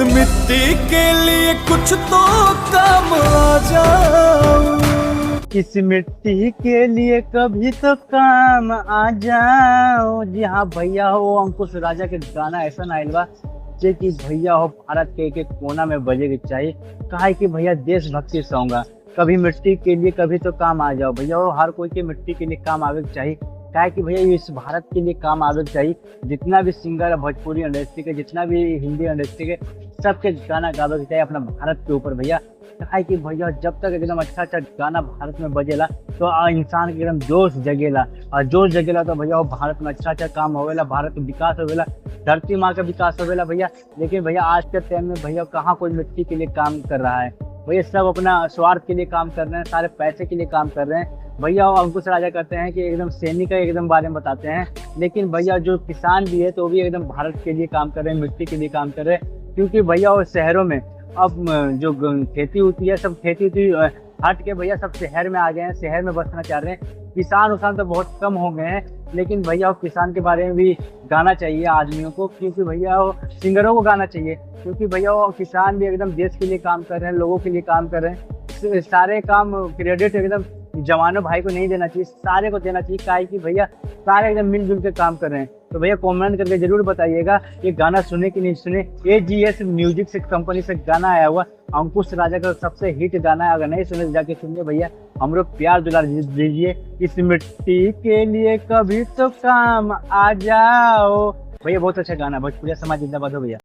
मिट्टी के लिए कुछ तो काम आ जाओ। इस मिट्टी के लिए कभी तो काम आ जाओ। जी हाँ भैया हो, अंकुश राजा के गाना ऐसा ना आइल बा जे कि भैया हो भारत के एक कोना में बजे के चाहिए। काहे कि भैया देशभक्ति सॉन्ग है। कभी मिट्टी के लिए कभी तो काम आ जाओ। भैया हो हर कोई के मिट्टी के लिए काम आवे के चाहिए। काहे कि भैया इस भारत के लिए काम आवे के चाहिए। जितना भी सिंगर है भोजपुरी इंडस्ट्री के, जितना भी हिंदी इंडस्ट्री के, सबके गाना गावे के चाहिए अपना भारत के ऊपर भैया। काहे कि भैया जब तक एकदम अच्छा अच्छा गाना भारत में बजेला तो इंसान के एकदम जोश जगेला, और जोश जगेला तो भैया वो भारत में अच्छा अच्छा काम होवेला, भारत का विकास होवेला, धरती माँ का विकास होवेला भैया। लेकिन भैया आज के टाइम में भैया कहाँ कोई मिट्टी के लिए काम कर रहा है। भैया सब अपना स्वार्थ के लिए काम कर रहे हैं, सारे पैसे के लिए काम कर रहे हैं भैया। वो अंकुश राजा कहते हैं कि एकदम सैनिक का एकदम बारे में बताते हैं, लेकिन भैया जो किसान भी है तो वो भी एकदम भारत के लिए काम कर रहे हैं, मिट्टी के लिए काम कर रहे हैं। क्योंकि भैया वो शहरों में अब जो खेती होती है सब खेती होती हट के भैया सब शहर में आ गए हैं, शहर में बसना चाह रहे हैं। किसान उसान तो बहुत कम हो गए हैं, लेकिन भैया वो किसान के बारे में भी गाना चाहिए आदमियों को, क्योंकि भैया वो सिंगरों को गाना चाहिए। क्योंकि भैया वो किसान भी एकदम देश के लिए काम कर रहे हैं, लोगों के लिए काम कर रहे हैं। सारे काम क्रेडिट एकदम जवानों भाई को नहीं देना चाहिए, सारे को देना चाहिए। काहे कि भैया सारे एकदम मिलजुल के काम कर रहे हैं। तो भैया कमेंट करके जरूर बताइएगा ये गाना सुने कि नहीं सुने। AGS म्यूजिक से कंपनी से गाना आया हुआ अंकुश राजा का सबसे हिट गाना है। अगर नहीं सुने तो जाके सुनिए भैया, हमरो प्यार दुलार दीजिए। इस मिट्टी के लिए कभी तो काम आ जाओ। भैया बहुत अच्छा गाना, भोजपुरी समाज जिंदाबाद हो भैया।